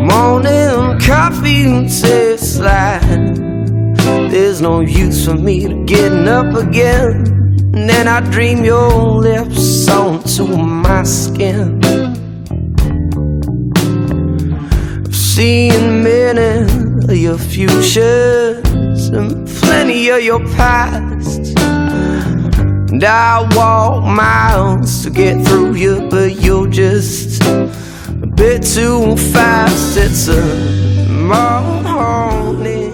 Morning coffee tastes like there's no use for me to getting up again. And then I dream your lips onto my skin. I've seen many of your futures and plenty of your past. And I walk miles to get through you, but you're just a bit too fast. It's a morning.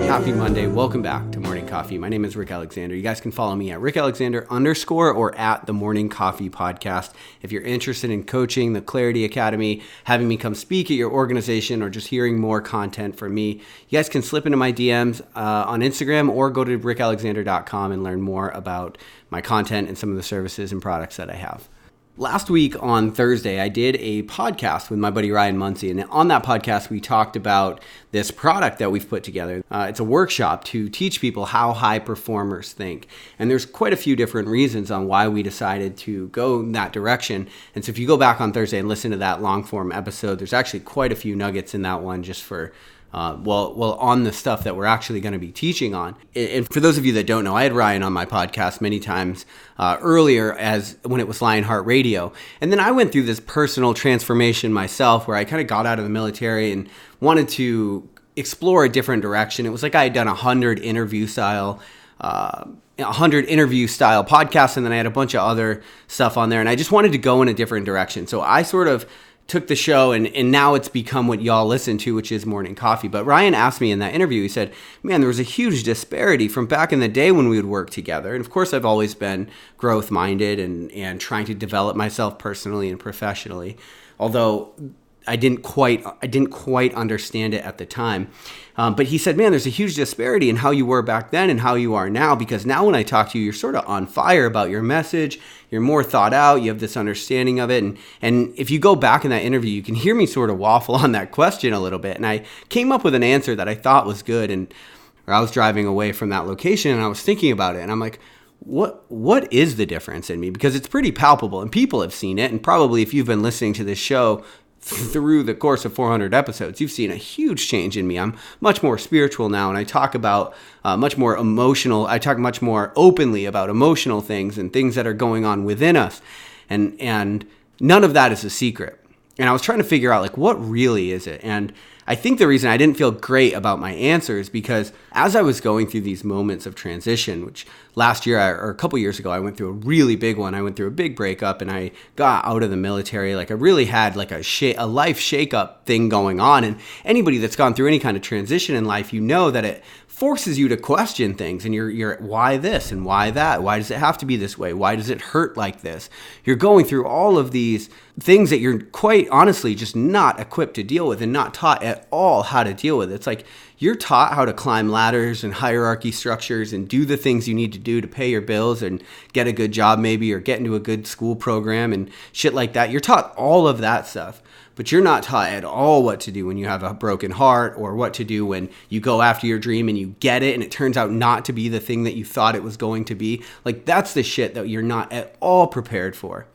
Happy Monday. Welcome back to Morning Coffee. My name is Rick Alexander. You guys can follow me at Rick Alexander _ or at the Morning Coffee Podcast. If you're interested in coaching the Clarity Academy, having me come speak at your organization, or just hearing more content from me, you guys can slip into my DMs on Instagram or go to rickalexander.com and learn more about my content and some of the services and products that I have. Last week on Thursday, I did a podcast with my buddy Ryan Muncie, and on that podcast, we talked about this product that we've put together. It's a workshop to teach people how high performers think, and there's quite a few different reasons on why we decided to go in that direction. And so if you go back on Thursday and listen to that long-form episode, there's actually quite a few nuggets in that one just for on the stuff that we're actually going to be teaching on. And for those of you that don't know, I had Ryan on my podcast many times earlier as when it was Lionheart Radio. And then I went through this personal transformation myself where I kind of got out of the military and wanted to explore a different direction. It was like I had done 100 interview style podcasts, and then I had a bunch of other stuff on there, and I just wanted to go in a different direction. So I sort of took the show and now it's become what y'all listen to, which is Morning Coffee. But Ryan asked me in that interview, he said, man, there was a huge disparity from back in the day when we would work together. And of course, I've always been growth minded and trying to develop myself personally and professionally, although I didn't quite understand it at the time. But he said, man, there's a huge disparity in how you were back then and how you are now, because now when I talk to you, you're sort of on fire about your message. You're more thought out. You have this understanding of it. And if you go back in that interview, you can hear me sort of waffle on that question a little bit. And I came up with an answer that I thought was good. And I was driving away from that location and I was thinking about it. And I'm like, what is the difference in me? Because it's pretty palpable and people have seen it. And probably if you've been listening to this show through the course of 400 episodes, you've seen a huge change in me. I'm much more spiritual now, and I talk about much more emotional. I talk much more openly about emotional things and things that are going on within us, and none of that is a secret. And I was trying to figure out, like, what really is it? And I think the reason I didn't feel great about my answers because as I was going through these moments of transition, which last year or a couple years ago, I went through a really big one. I went through a big breakup and I got out of the military. Like I really had like a life shakeup thing going on. And anybody that's gone through any kind of transition in life, you know that it forces you to question things and you're why this and why that? Why does it have to be this way? Why does it hurt like this? You're going through all of these things that you're quite honestly just not equipped to deal with and not taught at all how to deal with. It's like you're taught how to climb ladders and hierarchy structures and do the things you need to do to pay your bills and get a good job maybe or get into a good school program and shit like that. You're taught all of that stuff. But you're not taught at all what to do when you have a broken heart or what to do when you go after your dream and you get it and it turns out not to be the thing that you thought it was going to be. Like that's the shit that you're not at all prepared for.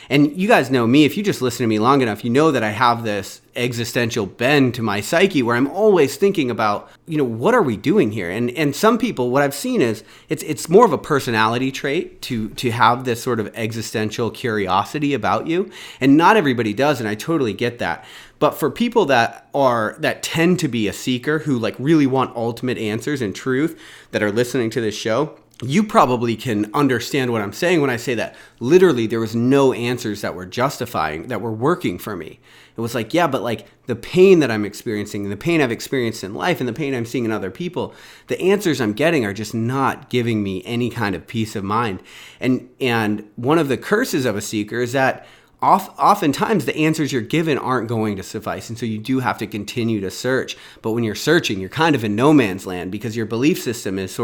And you guys know me, if you just listen to me long enough, you know that I have this existential bend to my psyche where I'm always thinking about, what are we doing here? And some people, what I've seen is it's more of a personality trait to have this sort of existential curiosity about you. And not everybody does, and I totally get that. But for people that tend to be a seeker who like really want ultimate answers and truth that are listening to this show, you probably can understand what I'm saying when I say that literally there was no answers that were justifying, that were working for me. It was like, yeah, but like the pain that I'm experiencing and the pain I've experienced in life and the pain I'm seeing in other people, the answers I'm getting are just not giving me any kind of peace of mind. And one of the curses of a seeker is that oftentimes the answers you're given aren't going to suffice. And so you do have to continue to search. But when you're searching, you're kind of in no man's land because your belief system is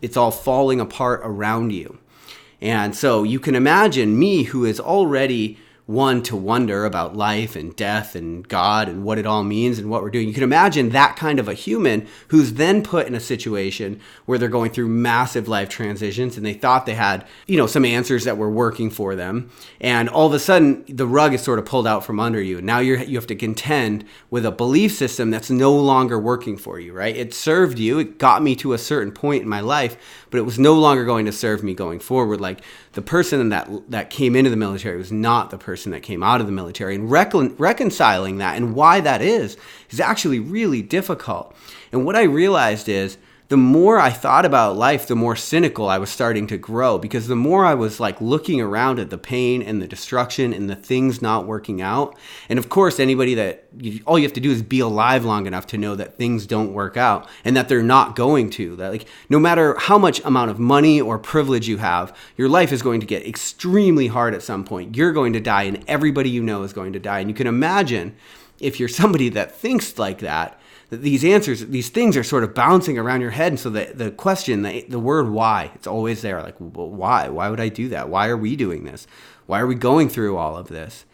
it's all falling apart around you. And so you can imagine me who is already one to wonder about life and death and God and what it all means and what we're doing. You can imagine that kind of a human who's then put in a situation where they're going through massive life transitions and they thought they had, some answers that were working for them. And all of a sudden the rug is sort of pulled out from under you. And now you have to contend with a belief system that's no longer working for you, right? It served you. It got me to a certain point in my life, but it was no longer going to serve me going forward. Like the person that came into the military was not the person that came out of the military, and reconciling that and why that is actually really difficult. And what I realized is the more I thought about life, the more cynical I was starting to grow, because the more I was like looking around at the pain and the destruction and the things not working out. And of course, anybody all you have to do is be alive long enough to know that things don't work out and that they're not going to. That like no matter how much amount of money or privilege you have, your life is going to get extremely hard at some point. You're going to die, and everybody you know is going to die. And you can imagine if you're somebody that thinks like that these answers, these things are sort of bouncing around your head. And so the question, the word why, it's always there. Like, well, why? Why would I do that? Why are we doing this? Why are we going through all of this?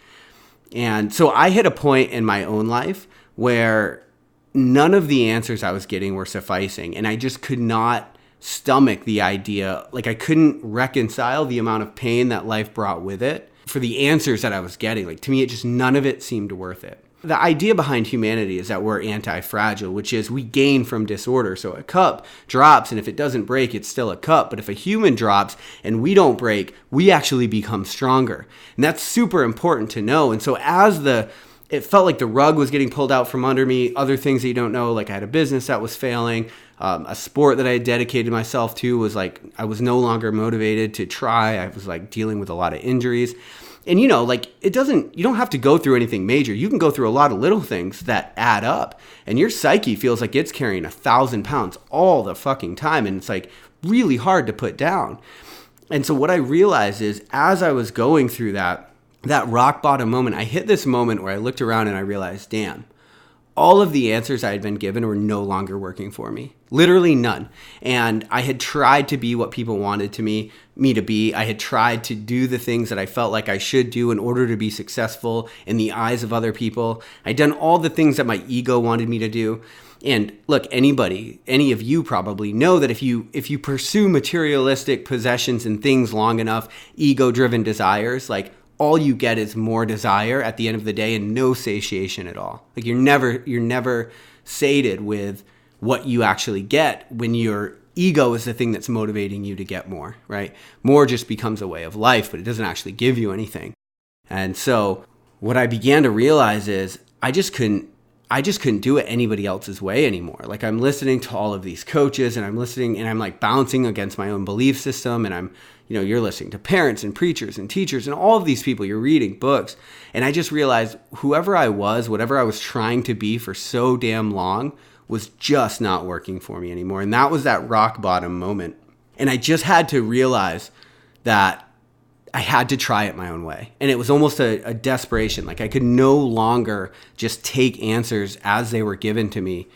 And so I hit a point in my own life where none of the answers I was getting were sufficing. And I just could not stomach the idea. Like I couldn't reconcile the amount of pain that life brought with it for the answers that I was getting. Like to me, none of it seemed worth it. The idea behind humanity is that we're antifragile, which is we gain from disorder. So a cup drops, and if it doesn't break, it's still a cup. But if a human drops and we don't break, we actually become stronger. And that's super important to know. And so it felt like the rug was getting pulled out from under me, other things that you don't know, like I had a business that was failing, a sport that I had dedicated myself to was like, I was no longer motivated to try. I was like dealing with a lot of injuries. And you don't have to go through anything major. You can go through a lot of little things that add up, and your psyche feels like it's carrying 1,000 pounds all the fucking time. And it's like really hard to put down. And so what I realized is as I was going through that rock bottom moment, I hit this moment where I looked around and I realized, damn, all of the answers I had been given were no longer working for me. Literally none. And I had tried to be what people wanted me to be. I had tried to do the things that I felt like I should do in order to be successful in the eyes of other people. I'd done all the things that my ego wanted me to do. And look, any of you probably know that if you pursue materialistic possessions and things long enough, ego-driven desires, like all you get is more desire at the end of the day and no satiation at all. Like you're never sated with what you actually get when your ego is the thing that's motivating you to get more, right? More just becomes a way of life, but it doesn't actually give you anything. And so what I began to realize is I just couldn't do it anybody else's way anymore. Like I'm listening to all of these coaches and I'm listening and I'm like bouncing against my own belief system, and you're listening to parents and preachers and teachers and all of these people, you're reading books. And I just realized whoever I was, whatever I was trying to be for so damn long was just not working for me anymore. And that was that rock bottom moment. And I just had to realize that I had to try it my own way. And it was almost a desperation. Like I could no longer just take answers as they were given to me.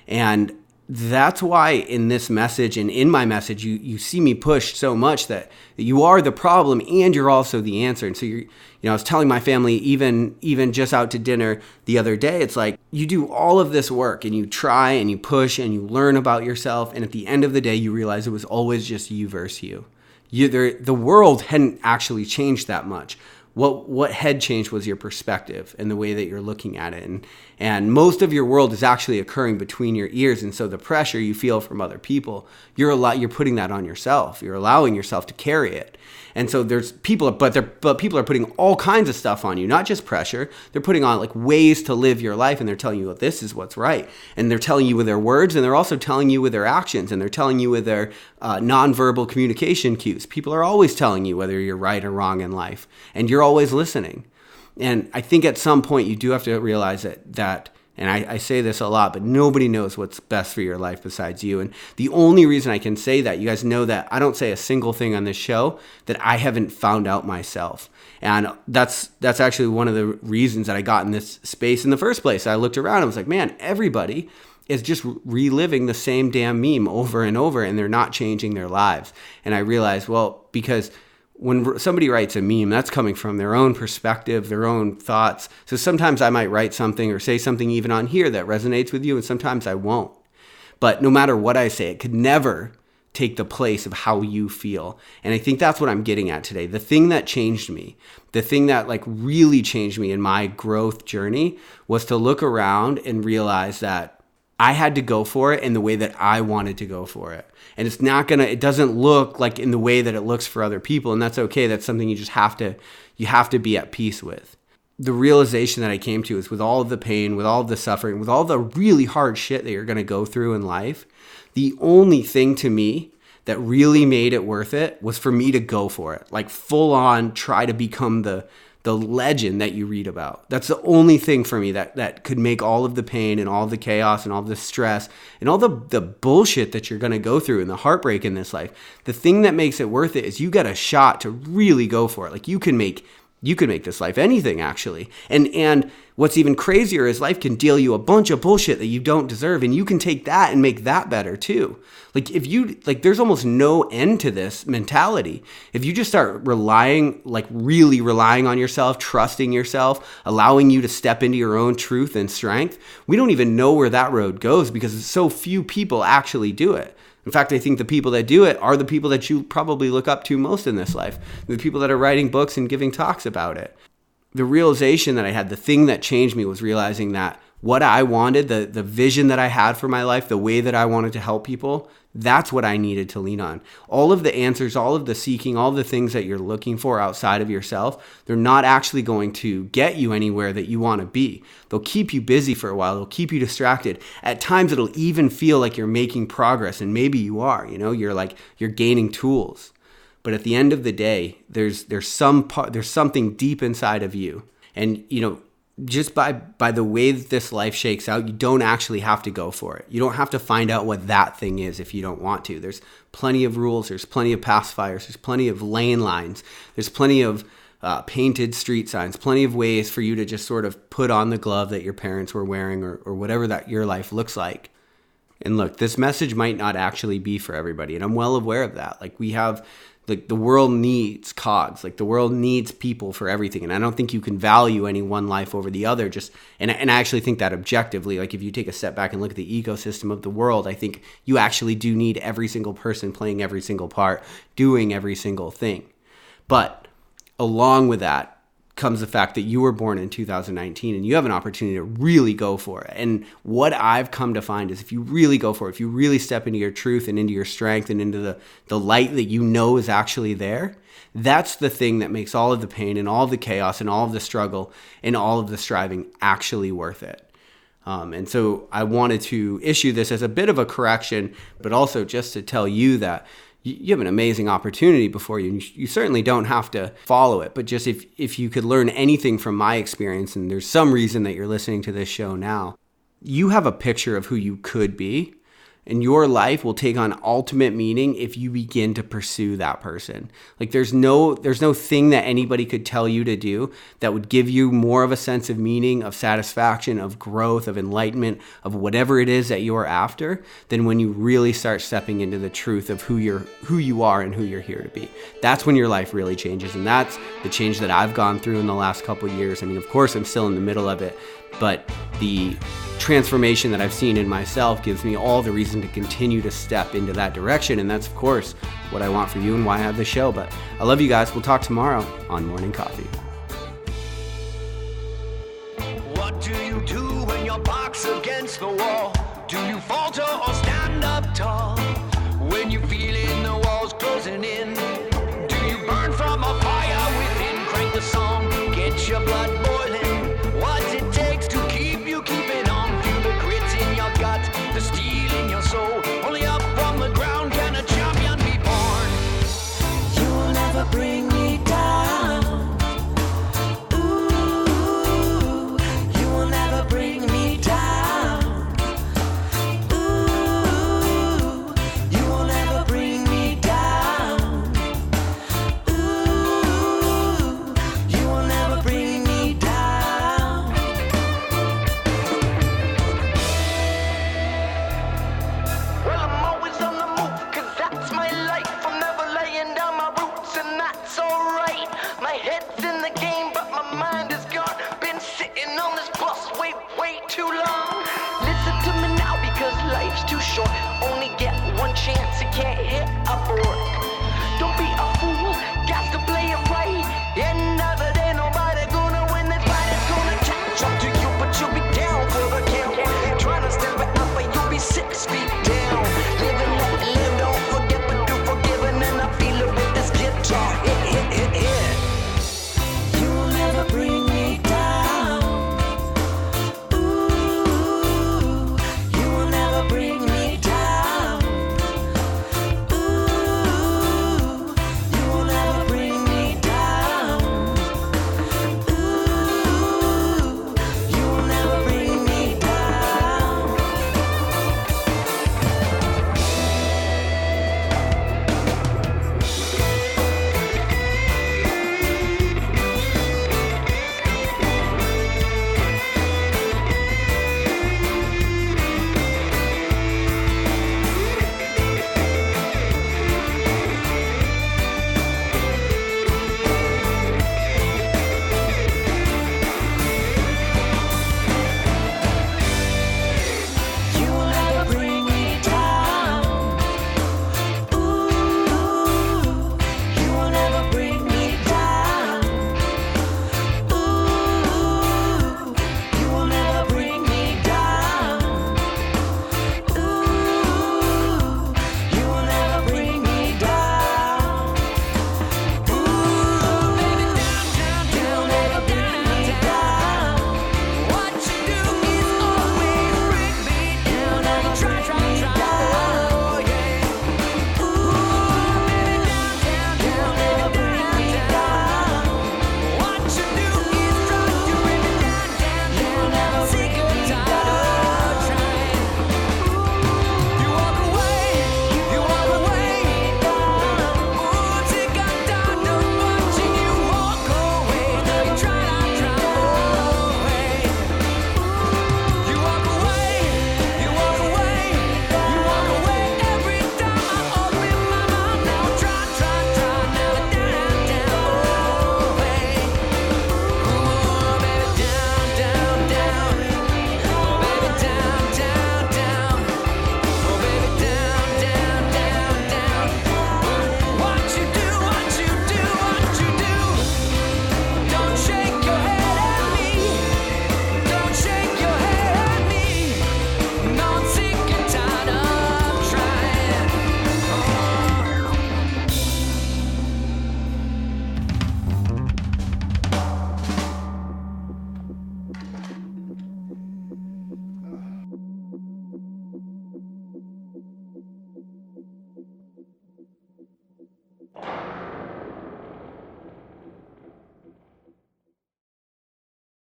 And that's why in this message and in my message, you see me push so much that you are the problem and you're also the answer. And so I was telling my family, even just out to dinner the other day, it's like you do all of this work and you try and you push and you learn about yourself. And at the end of the day, you realize it was always just you versus you. The world hadn't actually changed that much. What had changed was your perspective and the way that you're looking at it. And most of your world is actually occurring between your ears. And so the pressure you feel from other people, you're putting that on yourself. You're allowing yourself to carry it. And so there's people, but people are putting all kinds of stuff on you, not just pressure. They're putting on like ways to live your life, and they're telling you, well, this is what's right. And they're telling you with their words, and they're also telling you with their actions, and they're telling you with their nonverbal communication cues. People are always telling you whether you're right or wrong in life, and you're always listening. And I think at some point you do have to realize that and I say this a lot, but nobody knows what's best for your life besides you. And the only reason I can say that, you guys know that I don't say a single thing on this show that I haven't found out myself. And that's actually one of the reasons that I got in this space in the first place. I looked around and was like, man, everybody is just reliving the same damn meme over and over, and they're not changing their lives. And I realized, well, because when somebody writes a meme, that's coming from their own perspective, their own thoughts. So sometimes I might write something or say something even on here that resonates with you, and sometimes I won't. But no matter what I say, it could never take the place of how you feel. And I think that's what I'm getting at today. The thing that changed me, the thing that like really changed me in my growth journey was to look around and realize that I had to go for it in the way that I wanted to go for it. And it doesn't look like in the way that it looks for other people. And that's okay. That's something you just have to be at peace with. The realization that I came to is with all of the pain, with all of the suffering, with all the really hard shit that you're going to go through in life, the only thing to me that really made it worth it was for me to go for it. Like full on try to become the legend that you read about. That's the only thing for me that could make all of the pain and all of the chaos and all of the stress and all the bullshit that you're going to go through and the heartbreak in this life. The thing that makes it worth it is you got a shot to really go for it. Like you can make this life anything, actually. And what's even crazier is life can deal you a bunch of bullshit that you don't deserve, and you can take that and make that better too. There's almost no end to this mentality. If you just start really relying on yourself, trusting yourself, allowing you to step into your own truth and strength, we don't even know where that road goes because so few people actually do it. In fact, I think the people that do it are the people that you probably look up to most in this life. The people that are writing books and giving talks about it. The realization that I had, the thing that changed me was realizing that what I wanted, the vision that I had for my life, the way that I wanted to help people, that's what I needed to lean on. All of the answers, all of the seeking, all of the things that you're looking for outside of yourself, they're not actually going to get you anywhere that you want to be. They'll keep you busy for a while. They'll keep you distracted. At times, it'll even feel like you're making progress, and maybe you are. You're gaining tools. But at the end of the day, there's something deep inside of you, and just by the way that this life shakes out, you don't actually have to go for it. You don't have to find out what that thing is if you don't want to. There's plenty of rules. There's plenty of pacifiers. There's plenty of lane lines. There's plenty of painted street signs. Plenty of ways for you to just sort of put on the glove that your parents were wearing or whatever that your life looks like. And look, this message might not actually be for everybody, and I'm well aware of that. The world needs cogs. The world needs people for everything. And I don't think you can value any one life over the other. And I actually think that objectively, if you take a step back and look at the ecosystem of the world, I think you actually do need every single person playing every single part, doing every single thing. But along with that comes the fact that you were born in 2019 and you have an opportunity to really go for it. And what I've come to find is if you really go for it, if you really step into your truth and into your strength and into the light that you know is actually there, that's the thing that makes all of the pain and all of the chaos and all of the struggle and all of the striving actually worth it. And so I wanted to issue this as a bit of a correction, but also just to tell you that you have an amazing opportunity before you. You certainly don't have to follow it, but just if you could learn anything from my experience, and there's some reason that you're listening to this show now, you have a picture of who you could be, and your life will take on ultimate meaning if you begin to pursue that person. There's no thing that anybody could tell you to do that would give you more of a sense of meaning, of satisfaction, of growth, of enlightenment, of whatever it is that you're after, than when you really start stepping into the truth of who you are and who you're here to be. That's when your life really changes, and that's the change that I've gone through in the last couple of years. I mean, of course, I'm still in the middle of it, but the transformation that I've seen in myself gives me all the reason to continue to step into that direction. And that's, of course, what I want for you and why I have this show. But I love you guys. We'll talk tomorrow on Morning Coffee. What do you do when your back's against the wall? Do you falter or stand up tall? When you're feeling the walls closing in, do you burn from a fire within? Crank the song, get your blood boiling. What's it takes to keep you keeping on? Feel the grit in your gut, the steel in your soul. Only up from the ground can a champion be born. You'll never bring me down. Ooh, you will never bring me down. can't hit upward. Don't be